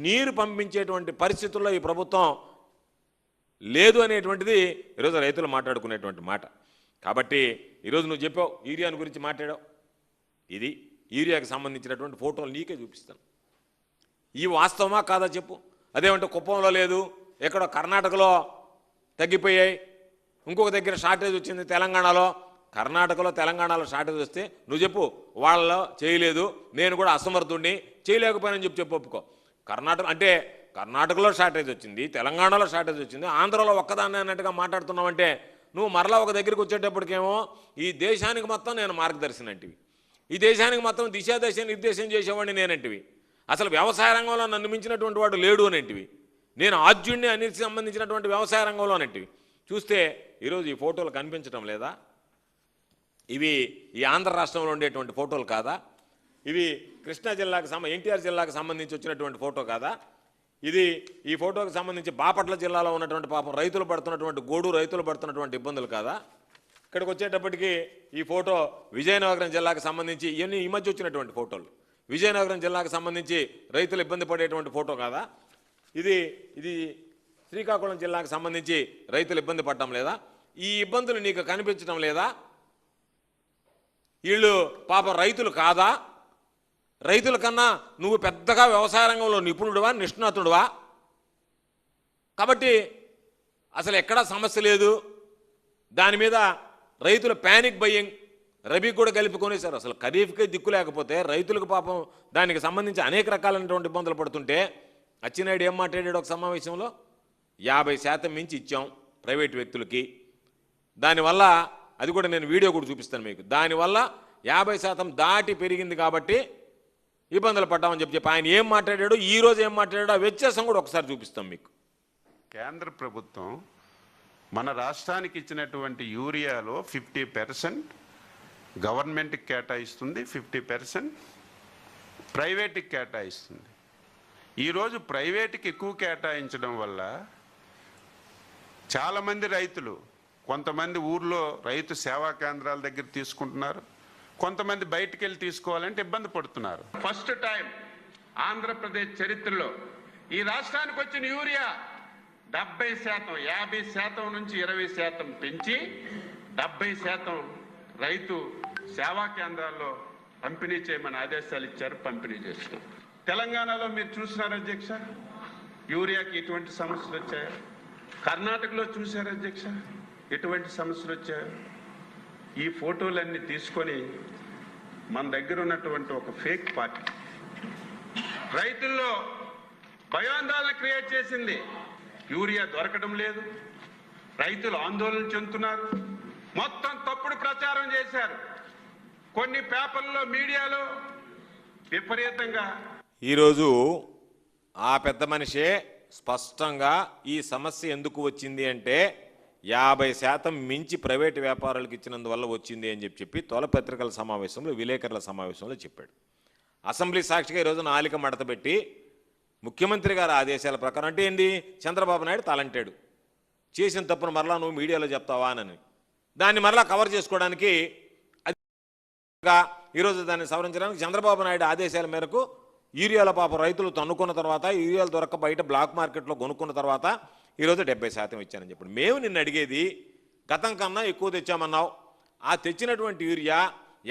నీరు పంపించేటువంటి పరిస్థితుల్లో ఈ ప్రభుత్వం లేదు అనేటువంటిది ఈరోజు రైతులు మాట్లాడుకునేటువంటి మాట. కాబట్టి ఈరోజు నువ్వు చెప్పావు, యూరియాని గురించి మాట్లాడావు. ఇది యూరియాకి సంబంధించినటువంటి ఫోటోలు నీకే చూపిస్తాను. ఈ వాస్తవమా కాదా చెప్పు. అదేమంటే కుప్పంలో లేదు, ఎక్కడో కర్ణాటకలో తగ్గిపోయాయి, ఇంకొక దగ్గర షార్టేజ్ వచ్చింది తెలంగాణలో. కర్ణాటకలో తెలంగాణలో షార్టేజ్ వస్తే నువ్వు చెప్పు వాళ్ళలో చేయలేదు, నేను కూడా అసమర్థుడిని చేయలేకపోయానని చెప్పు ఒప్పుకో. కర్ణాటకలో షార్టేజ్ వచ్చింది, తెలంగాణలో షార్టేజ్ వచ్చింది, ఆంధ్రలో ఒక్కదాన్ని అన్నట్టుగా మాట్లాడుతున్నావంటే నువ్వు మరలా ఒక దగ్గరికి వచ్చేటప్పటికేమో ఈ దేశానికి మొత్తం నేను మార్గదర్శనం అంటివి, ఈ దేశానికి మొత్తం దిశాదశ నిర్దేశం చేసేవాడిని నేనంటివి, అసలు వ్యవసాయ రంగంలో నన్ను మించినటువంటి వాడు లేడు అనేటివి, నేను ఆద్యుడిని అన్నిటికి సంబంధించినటువంటి వ్యవసాయ రంగంలో అనేటివి. చూస్తే ఈరోజు ఈ ఫోటోలు కనిపించడం లేదా? ఇవి ఈ ఆంధ్ర రాష్ట్రంలో ఉండేటువంటి ఫోటోలు కాదా? ఇవి కృష్ణా జిల్లాకు ఎన్టీఆర్ జిల్లాకు సంబంధించి వచ్చినటువంటి ఫోటో కాదా? ఈ ఫోటోకి సంబంధించి బాపట్ల జిల్లాలో ఉన్నటువంటి పాపం రైతులు పడుతున్నటువంటి ఇబ్బందులు కాదా? ఇక్కడికి వచ్చేటప్పటికి ఈ ఫోటో విజయనగరం జిల్లాకు సంబంధించి ఇవన్నీ ఈ మధ్య వచ్చినటువంటి ఫోటోలు. విజయనగరం జిల్లాకు సంబంధించి రైతులు ఇబ్బంది పడేటువంటి ఫోటో కాదా? ఇది శ్రీకాకుళం జిల్లాకు సంబంధించి రైతులు ఇబ్బంది పడటం లేదా? ఈ ఇబ్బందులు నీకు కనిపించడం లేదా? వీళ్ళు పాపం రైతులు కాదా? రైతుల కన్నా నువ్వు పెద్దగా వ్యవసాయ రంగంలో నిపుణుడువా, నిష్ణాతుడువా? కాబట్టి అసలు ఎక్కడా సమస్య లేదు. దాని మీద రైతులు ప్యానిక్ బయ్యింగ్ రబీ కూడా కలిపి అసలు ఖరీఫ్కే దిక్కు లేకపోతే రైతులకు పాపం దానికి సంబంధించి అనేక రకాలైనటువంటి ఇబ్బందులు పడుతుంటే అచ్చెన్నాయుడు ఏం మాట్లాడాడు ఒక సమావేశంలో? 50% మించి ఇచ్చాం ప్రైవేటు వ్యక్తులకి, దానివల్ల అది కూడా నేను వీడియో కూడా చూపిస్తాను మీకు, దానివల్ల 50% దాటి పెరిగింది కాబట్టి ఇబ్బందులు పడ్డామని చెప్పి ఆయన ఏం మాట్లాడాడు, ఈరోజు ఏం మాట్లాడాడు, ఆ వ్యత్యాసం కూడా ఒకసారి చూపిస్తాం మీకు. కేంద్ర ప్రభుత్వం మన రాష్ట్రానికి ఇచ్చినటువంటి యూరియాలో 50% గవర్నమెంట్కి కేటాయిస్తుంది, 50% ప్రైవేట్కి కేటాయిస్తుంది. ఈరోజు ప్రైవేట్కి ఎక్కువ కేటాయించడం వల్ల చాలామంది రైతులు, కొంతమంది ఊర్లో రైతు సేవా కేంద్రాల దగ్గర తీసుకుంటున్నారు, కొంతమంది బయటికి వెళ్ళి తీసుకోవాలంటే ఇబ్బంది పడుతున్నారు. ఫస్ట్ టైం ఆంధ్రప్రదేశ్ చరిత్రలో ఈ రాష్ట్రానికి వచ్చిన యూరియా 70%, 50% నుంచి 20% పెంచి 70% రైతు సేవా కేంద్రాల్లో పంపిణీ చేయమని ఆదేశాలు ఇచ్చారు. పంపిణీ చేస్తున్నాం. తెలంగాణలో మీరు చూసినారు అధ్యక్ష, యూరియాకి ఎటువంటి సమస్యలు వచ్చాయో. కర్ణాటకలో చూశారు అధ్యక్ష, ఎటువంటి సమస్యలు వచ్చాయో. ఈ ఫోటోలన్నీ తీసుకొని మన దగ్గర ఉన్నటువంటి ఒక ఫేక్ పార్టీ రైతుల్లో భయాందోళన క్రియేట్ చేసింది. యూరియా దొరకడం లేదు, రైతులు ఆందోళన చెందుతున్నారు, మొత్తం తప్పుడు ప్రచారం చేశారు. కొన్ని పేపర్లో, మీడియాలో విపరీతంగా. ఈరోజు ఆ పెద్ద మనిషే స్పష్టంగా ఈ సమస్య ఎందుకు వచ్చింది అంటే 50% మించి ప్రైవేటు వ్యాపారులకు ఇచ్చినందువల్ల వచ్చింది అని చెప్పి తొల పత్రికల సమావేశంలో, విలేకరుల సమావేశంలో చెప్పాడు. అసెంబ్లీ సాక్షిగా ఈరోజు నాలిక మడతపెట్టి ముఖ్యమంత్రి గారి ఆదేశాల ప్రకారం అంటే ఏంది, చంద్రబాబు నాయుడు తలంటాడు చేసిన తప్పును మరలా నువ్వు మీడియాలో చెప్తావా అని, దాన్ని మరలా కవర్ చేసుకోవడానికి ఈరోజు దాన్ని సవరించడానికి చంద్రబాబు నాయుడు ఆదేశాల మేరకు యూరియాల పాపం రైతులు తన్నుకున్న తర్వాత, యూరియాలు దొరక్క బయట బ్లాక్ మార్కెట్లో కొనుక్కున్న తర్వాత ఈరోజు 70% ఇచ్చానని చెప్పండి. మేము నిన్ను అడిగేది, గతం కన్నా ఎక్కువ తెచ్చామన్నావు, ఆ తెచ్చినటువంటి యూరియా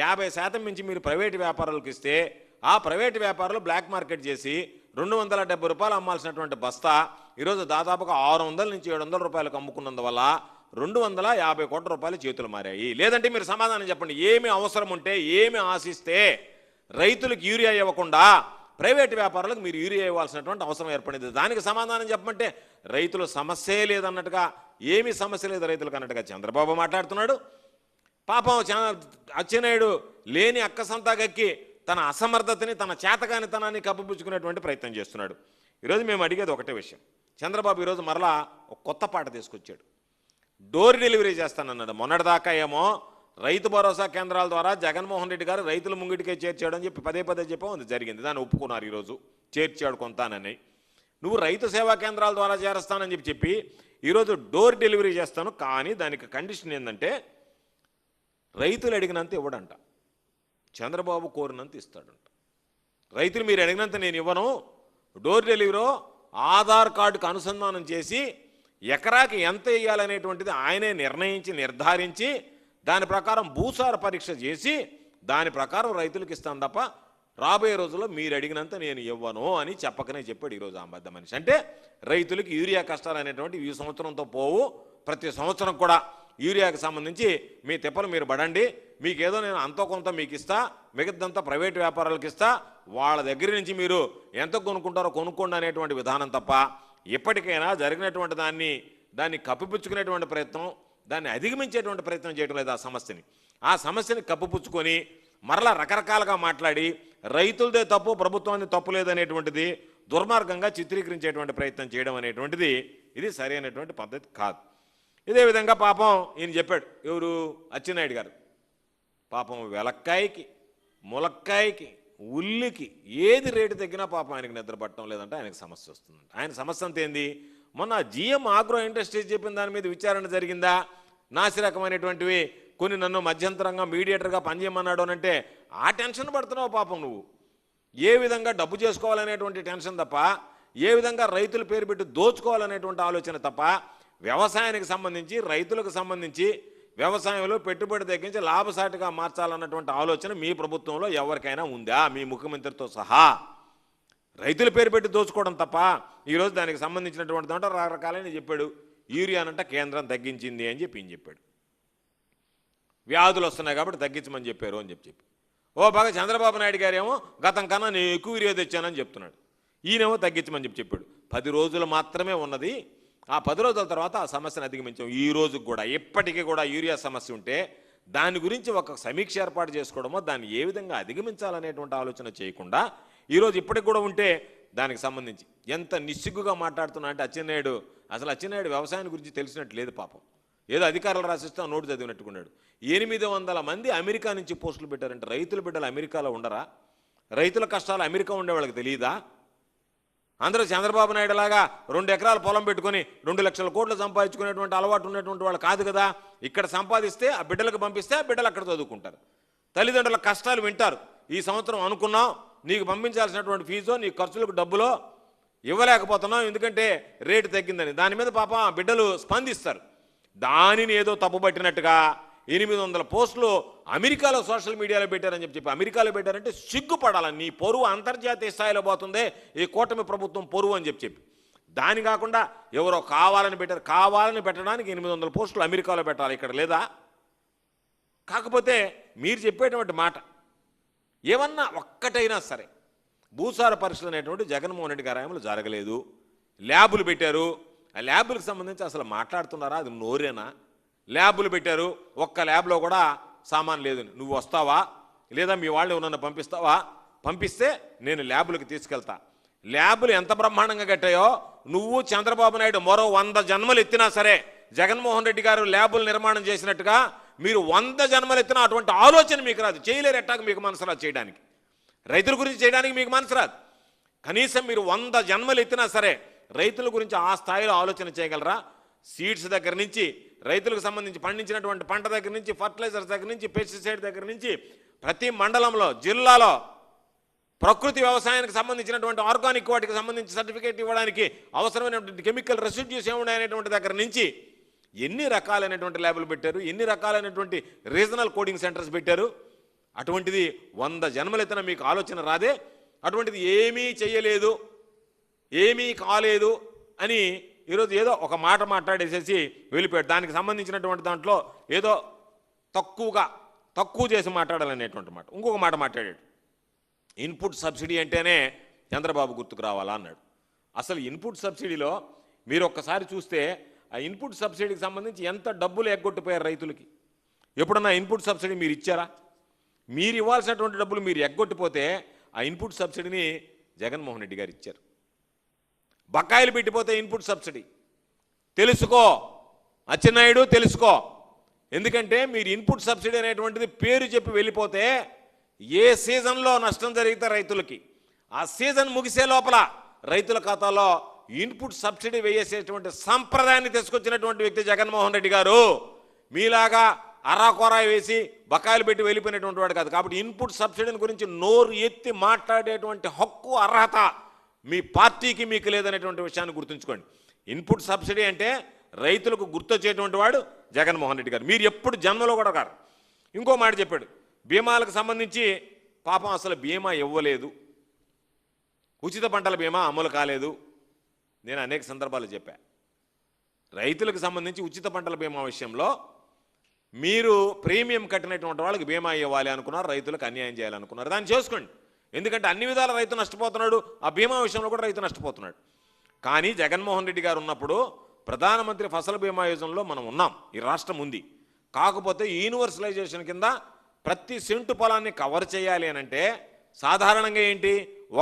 50% మించి మీరు ప్రైవేటు వ్యాపారులకు ఇస్తే ఆ ప్రైవేటు వ్యాపారులు బ్లాక్ మార్కెట్ చేసి 270 రూపాయలు అమ్మాల్సినటువంటి బస్తా ఈరోజు దాదాపుగా 600 నుంచి 700 రూపాయలకు అమ్ముకున్నందువల్ల 250 కోట్ల రూపాయలు చేతులు మారాయి. లేదంటే మీరు సమాధానం చెప్పండి. ఏమి అవసరం ఉంటే, ఏమి ఆశిస్తే రైతులకు యూరియా ఇవ్వకుండా ప్రైవేటు వ్యాపారులకు మీరు యూరియా ఇవ్వాల్సినటువంటి అవసరం ఏర్పడింది? దానికి సమాధానం చెప్పమంటే రైతుల సమస్యే లేదన్నట్టుగా, ఏమీ సమస్య లేదు రైతులకు అన్నట్టుగా చంద్రబాబు మాట్లాడుతున్నాడు. పాపం అచ్చెన్నాయుడు లేని అక్కసంతా గక్కి తన అసమర్థతని, తన చేతకానితనాన్ని కప్పిపుచ్చుకునేటువంటి ప్రయత్నం చేస్తున్నాడు. ఈరోజు మేము అడిగేది ఒకటే విషయం. చంద్రబాబు ఈరోజు మరలా ఒక కొత్త పాట తీసుకొచ్చాడు. డోర్ డెలివరీ చేస్తానన్నాడు. మొన్నటిదాకా ఏమో రైతు భరోసా కేంద్రాల ద్వారా జగన్మోహన్ రెడ్డి గారు రైతుల ముంగిటికే చేర్చాడని చెప్పి పదే చెప్పాం, అది జరిగింది. దాన్ని ఒప్పుకున్నారు, ఈరోజు చేర్చాడు కొంతానని. నువ్వు రైతు సేవా కేంద్రాల ద్వారా చేరుస్తానని చెప్పి ఈరోజు డోర్ డెలివరీ చేస్తాను, కానీ దానికి కండిషన్ ఏంటంటే రైతులు అడిగినంత ఇవ్వడంట, చంద్రబాబు కోరినంత ఇస్తాడంట. రైతులు మీరు అడిగినంత నేను ఇవ్వను, డోర్ డెలివరీ ఆధార్ కార్డుకు అనుసంధానం చేసి ఎకరాకి ఎంత వేయాలనేటువంటిది ఆయనే నిర్ణయించి నిర్ధారించి దాని ప్రకారం భూసార పరీక్ష చేసి దాని ప్రకారం రైతులకు ఇస్తాను తప్ప రాబోయే రోజుల్లో మీరు అడిగినంత నేను ఇవ్వను అని చెప్పకనే చెప్పాడు ఈరోజు ఆ పెద్ద మనిషి. అంటే రైతులకు యూరియా కష్టాలు అనేటువంటి ఈ సంవత్సరంతో పోవు, ప్రతి సంవత్సరం కూడా యూరియాకి సంబంధించి మీ తిప్పలు మీరు పడండి, మీకేదో నేను అంతో కొంత మీకు ఇస్తా, మిగతాదంతా ప్రైవేట్ వ్యాపారాలకు ఇస్తా, వాళ్ళ దగ్గర నుంచి మీరు ఎంత కొనుక్కుంటారో కొనుక్కోండి అనేటువంటి విధానం తప్ప ఇప్పటికైనా జరిగినటువంటి దాన్ని కప్పిపుచ్చుకునేటువంటి ప్రయత్నం, దాన్ని అధిగమించేటువంటి ప్రయత్నం చేయడం లేదు. ఆ సమస్యని కప్పిపుచ్చుకొని మరలా రకరకాలుగా మాట్లాడి రైతులదే తప్పు ప్రభుత్వాన్ని తప్పు లేదనేటువంటిది దుర్మార్గంగా చిత్రీకరించేటువంటి ప్రయత్నం చేయడం అనేటువంటిది ఇది సరైనటువంటి పద్ధతి కాదు. ఇదే విధంగా పాపం ఈయన చెప్పాడు, ఎవరు అచ్చెన్నాయుడు గారు, పాపం వెలక్కాయకి ములక్కాయకి ఉల్లికి ఏది రేటు తగ్గినా పాపం ఆయనకు నిద్ర పట్టడం లేదంటే ఆయనకు సమస్య వస్తుంది. ఆయన సమస్య అంతా ఏంది, మొన్న జిఎం ఆగ్రో ఇండస్ట్రీస్ చెప్పిన దాని మీద విచారణ జరిగిందా, నాసి రకమైనటువంటివి కొన్ని నన్ను మధ్యంతరంగా మీడియేటర్గా పనిచేయమన్నాడు అంటే ఆ టెన్షన్ పడుతున్నావు పాపం నువ్వు. ఏ విధంగా డబ్బు చేసుకోవాలనేటువంటి టెన్షన్ తప్ప, ఏ విధంగా రైతుల పేరు పెట్టి దోచుకోవాలనేటువంటి ఆలోచన తప్ప, వ్యవసాయానికి సంబంధించి రైతులకు సంబంధించి వ్యవసాయంలో పెట్టుబడి తగ్గించి లాభసాటిగా మార్చాలన్నటువంటి ఆలోచన మీ ప్రభుత్వంలో ఎవరికైనా ఉందా, మీ ముఖ్యమంత్రితో సహా? రైతుల పేరు పెట్టి దోచుకోవడం తప్ప ఈరోజు దానికి సంబంధించినటువంటి దాంట్లో రకరకాలైన చెప్పాడు. యూరియానంట కేంద్రం తగ్గించింది అని చెప్పాడు. వ్యాధులు వస్తున్నాయి కాబట్టి తగ్గించమని చెప్పారు అని చెప్పి ఓ బాగా చంద్రబాబు నాయుడు గారేమో గతం కన్నా నేను ఎక్కువ యూరియా తెచ్చానని చెప్తున్నాడు. ఈయనేమో తగ్గించమని చెప్పాడు. 10 రోజులు మాత్రమే ఉన్నది, ఆ 10 రోజుల తర్వాత ఆ సమస్యను అధిగమించాం. ఈ రోజుకి కూడా ఇప్పటికీ కూడా యూరియా సమస్య ఉంటే దాని గురించి ఒక సమీక్ష ఏర్పాటు చేసుకోవడమో, దాన్ని ఏ విధంగా అధిగమించాలనేటువంటి ఆలోచన చేయకుండా ఈరోజు ఇప్పటికి కూడా ఉంటే దానికి సంబంధించి ఎంత నిస్సిగ్గుగా మాట్లాడుతున్నా అంటే అచ్చెన్నాయుడు వ్యవసాయం గురించి తెలిసినట్టు లేదు పాపం. ఏదో అధికారులు రాసిస్తా నోటు చదివినట్టుకున్నాడు. 800 మంది అమెరికా నుంచి పోస్టులు పెట్టారంటే రైతుల బిడ్డలు అమెరికాలో ఉండరా? రైతుల కష్టాలు అమెరికా ఉండే వాళ్ళకి తెలియదా? అందరూ చంద్రబాబు నాయుడు లాగా 2 ఎకరాల పొలం పెట్టుకొని 2 లక్షల కోట్లు సంపాదించుకునేటువంటి అలవాటు ఉన్నటువంటి వాళ్ళు కాదు కదా. ఇక్కడ సంపాదిస్తే ఆ బిడ్డలకు పంపిస్తే ఆ బిడ్డలు అక్కడ చదువుకుంటారు, తల్లిదండ్రుల కష్టాలు వింటారు. ఈ సంవత్సరం అనుకున్నాం నీకు పంపించాల్సినటువంటి ఫీజు, నీ ఖర్చులకు డబ్బులో ఇవ్వలేకపోతున్నాం ఎందుకంటే రేటు తగ్గిందని, దాని మీద పాపం ఆ బిడ్డలు స్పందిస్తారు. దానిని ఏదో తప్పుపట్టినట్టుగా 800 పోస్టులు అమెరికాలో సోషల్ మీడియాలో పెట్టారని చెప్పి అమెరికాలో పెట్టారంటే సిగ్గుపడాలని, నీ పొరువు అంతర్జాతీయ స్థాయిలో పోతుందే ఈ కూటమి ప్రభుత్వం పొరువు అని చెప్పి దాని కాకుండా ఎవరో కావాలని పెట్టారు. కావాలని పెట్టడానికి 800 పోస్టులు అమెరికాలో పెట్టాలి, ఇక్కడ లేదా? కాకపోతే మీరు చెప్పేటువంటి మాట ఏమన్నా ఒక్కటైనా సరే భూసార పరీక్షలు అనేటువంటి జగన్మోహన్ రెడ్డి గారి హయాంలో జరగలేదు. ల్యాబులు పెట్టారు, ఆ ల్యాబులకు సంబంధించి అసలు మాట్లాడుతున్నారా? అది నోరేనా? ల్యాబులు పెట్టారు, ఒక్క ల్యాబ్లో కూడా సామాన్ లేదు. నువ్వు వస్తావా లేదా మీ వాళ్ళు నన్ను పంపిస్తావా? పంపిస్తే నేను ల్యాబులకు తీసుకెళ్తా. ల్యాబులు ఎంత బ్రహ్మాండంగా కట్టాయో నువ్వు చంద్రబాబు నాయుడు మరో 100 జన్మలు ఎత్తినా సరే జగన్మోహన్ రెడ్డి గారు ల్యాబులు నిర్మాణం చేసినట్టుగా మీరు 100 జన్మలు ఎత్తినా అటువంటి ఆలోచన మీకు రాదు. చేయలేరు, ఎట్టాక మీకు మనసు రాదు చేయడానికి, రైతుల గురించి చేయడానికి మీకు మనసు రాదు. కనీసం మీరు 100 జన్మలు ఎత్తినా సరే రైతుల గురించి ఆ స్థాయిలో ఆలోచన చేయగలరా? సీడ్స్ దగ్గర నుంచి రైతులకు సంబంధించి పండించినటువంటి పంట దగ్గర నుంచి ఫర్టిలైజర్స్ దగ్గర నుంచి పెస్టిసైడ్ దగ్గర నుంచి ప్రతి మండలంలో జిల్లాలో ప్రకృతి వ్యవసాయానికి సంబంధించినటువంటి ఆర్గానిక్ వాటికి సంబంధించి సర్టిఫికేట్ ఇవ్వడానికి అవసరమైనటువంటి కెమికల్ రెసిడ్యూస్ ఏమున్నాయనేటువంటి దగ్గర నుంచి ఎన్ని రకాలైనటువంటి ల్యాబులు పెట్టారు, ఎన్ని రకాలైనటువంటి రీజనల్ కోడింగ్ సెంటర్స్ పెట్టారు. అటువంటిది 100 జన్మలెత్తిన మీకు ఆలోచన రాదే? అటువంటిది ఏమీ చెయ్యలేదు, ఏమీ కాలేదు అని ఈరోజు ఏదో ఒక మాట మాట్లాడేసేసి వెళ్ళిపోయాడు. దానికి సంబంధించినటువంటి దాంట్లో ఏదో తక్కువ చేసి మాట్లాడాలనేటువంటి మాట. ఇంకొక మాట మాట్లాడాడు, ఇన్పుట్ సబ్సిడీ అంటేనే చంద్రబాబు గుర్తుకు రావాలా అన్నాడు. అసలు ఇన్పుట్ సబ్సిడీలో మీరు ఒక్కసారి చూస్తే ఆ ఇన్పుట్ సబ్సిడీకి సంబంధించి ఎంత డబ్బులు ఎగ్గొట్టిపోయారు రైతులకి. ఎప్పుడన్నా ఇన్పుట్ సబ్సిడీ మీరు ఇచ్చారా? మీరు ఇవ్వాల్సినటువంటి డబ్బులు మీరు ఎగ్గొట్టిపోతే ఆ ఇన్పుట్ సబ్సిడీని జగన్మోహన్ రెడ్డి గారు ఇచ్చారు. బకాయిలు పెట్టిపోతే ఇన్పుట్ సబ్సిడీ తెలుసుకో అచ్చెన్నాయుడు, తెలుసుకో. ఎందుకంటే మీరు ఇన్పుట్ సబ్సిడీ అనేటువంటిది పేరు చెప్పి వెళ్ళిపోతే ఏ సీజన్లో నష్టం జరిగితే రైతులకి ఆ సీజన్ ముగిసే లోపల రైతుల ఖాతాలో ఇన్పుట్ సబ్సిడీ వేసేటువంటి సంప్రదాయాన్ని తీసుకొచ్చినటువంటి వ్యక్తి జగన్మోహన్ రెడ్డి గారు. మీలాగా అరాకొరా వేసి బకాయిలు పెట్టి వెళ్ళిపోయినటువంటి వాడు కాదు. కాబట్టి ఇన్పుట్ సబ్సిడీని గురించి నోరు ఎత్తి మాట్లాడేటువంటి హక్కు, అర్హత మీ పార్టీకి మీకు లేదనేటువంటి విషయాన్ని గుర్తుంచుకోండి. ఇన్పుట్ సబ్సిడీ అంటే రైతులకు గుర్తొచ్చేటువంటి వాడు జగన్మోహన్ రెడ్డి గారు. మీరు ఎప్పుడు జన్మలో కూడా కారు. ఇంకో మాట చెప్పాడు, బీమాలకు సంబంధించి పాపం అసలు బీమా ఇవ్వలేదు, ఉచిత పంటల బీమా అమలు కాలేదు. నేను అనేక సందర్భాలు చెప్పా, రైతులకు సంబంధించి ఉచిత పంటల బీమా విషయంలో మీరు ప్రీమియం కట్టినటువంటి వాళ్ళకి బీమా ఇవ్వాలి అనుకున్నారు, రైతులకు అన్యాయం చేయాలనుకున్నారు. దాన్ని చేసుకోండి, ఎందుకంటే అన్ని విధాల రైతు నష్టపోతున్నాడు, ఆ బీమా విషయంలో కూడా రైతు నష్టపోతున్నాడు. కానీ జగన్మోహన్ రెడ్డి గారు ఉన్నప్పుడు ప్రధానమంత్రి ఫసల్ బీమా యోజనలో మనం ఉన్నాం, ఈ రాష్ట్రం ఉంది. కాకపోతే యూనివర్సలైజేషన్ కింద ప్రతి సెంటు పొలాన్ని కవర్ చేయాలి అని అంటే సాధారణంగా ఏంటి,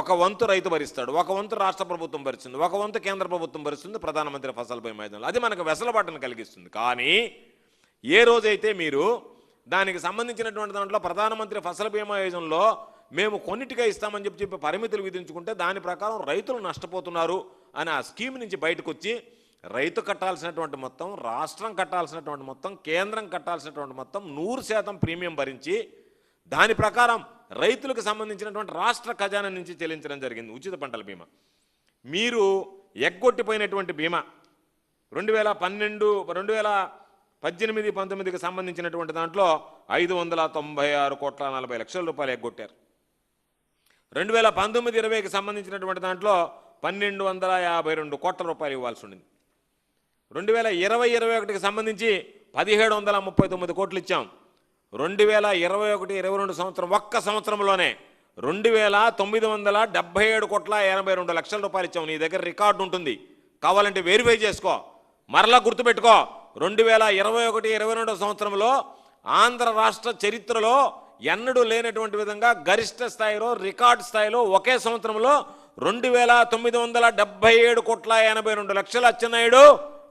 ఒక వంతు రైతు భరిస్తాడు, ఒక వంతు రాష్ట్ర ప్రభుత్వం భరిస్తుంది, ఒక వంతు కేంద్ర ప్రభుత్వం భరిస్తుంది ప్రధానమంత్రి ఫసల్ బీమా యోజనలో. అది మనకు వెసులుబాటును కలిగిస్తుంది. కానీ ఏ రోజైతే మీరు దానికి సంబంధించినటువంటి దాంట్లో ప్రధానమంత్రి ఫసల్ బీమా యోజనలో మేము కొన్నిటిగా ఇస్తామని చెప్పి పరిమితులు విధించుకుంటే దాని ప్రకారం రైతులు నష్టపోతున్నారు అని ఆ స్కీమ్ నుంచి బయటకు వచ్చి రైతు కట్టాల్సినటువంటి మొత్తం, రాష్ట్రం కట్టాల్సినటువంటి మొత్తం, కేంద్రం కట్టాల్సినటువంటి మొత్తం 100% ప్రీమియం భరించి దాని ప్రకారం రైతులకు సంబంధించినటువంటి రాష్ట్ర ఖజానా నుంచి చెల్లించడం జరిగింది ఉచిత పంటల బీమా. మీరు ఎగ్గొట్టిపోయినటువంటి బీమా 2018-19కి సంబంధించినటువంటి దాంట్లో 596 కోట్ల 40 లక్షల రూపాయలు ఎగ్గొట్టారు. 2019-20కి సంబంధించినటువంటి దాంట్లో 1252 కోట్ల రూపాయలు ఇవ్వాల్సి ఉండింది. 2020-21కి సంబంధించి 1739 కోట్లు ఇచ్చాం. 2021-22 సంవత్సరం ఒక్క సంవత్సరంలోనే 2977 కోట్ల 82 లక్షల రూపాయలు ఇచ్చాం. నీ దగ్గర రికార్డు ఉంటుంది, కావాలంటే వెరిఫై చేసుకో. మరలా గుర్తుపెట్టుకో, 2021-22 సంవత్సరంలో ఆంధ్ర రాష్ట్ర చరిత్రలో ఎన్నడూ లేనటువంటి విధంగా గరిష్ట స్థాయిలో, రికార్డు స్థాయిలో ఒకే సంవత్సరంలో 2977 కోట్ల 82 లక్షలు అచ్చెన్నాయుడు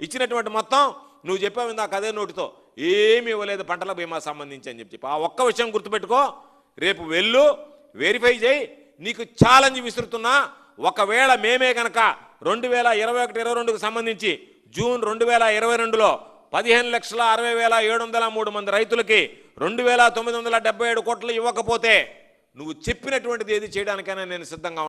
ఇచ్చినటువంటి మొత్తం నువ్వు చెప్పావు ఇందాక అదే నోటితో, ఏమి ఇవ్వలేదు పంటల బీమా సంబంధించి అని చెప్పి. ఆ ఒక్క విషయం గుర్తుపెట్టుకో, రేపు వెళ్ళు వెరిఫై చేయి. నీకు ఛాలెంజ్ విసురుతున్నా, ఒకవేళ మేమే కనుక 2021-22కి సంబంధించి జూన్ 2022లో 15,60,703 మంది రైతులకి 2,977 కోట్లు ఇవ్వకపోతే నువ్వు చెప్పినటువంటిది ఏది చేయడానికైనా నేను సిద్ధంగా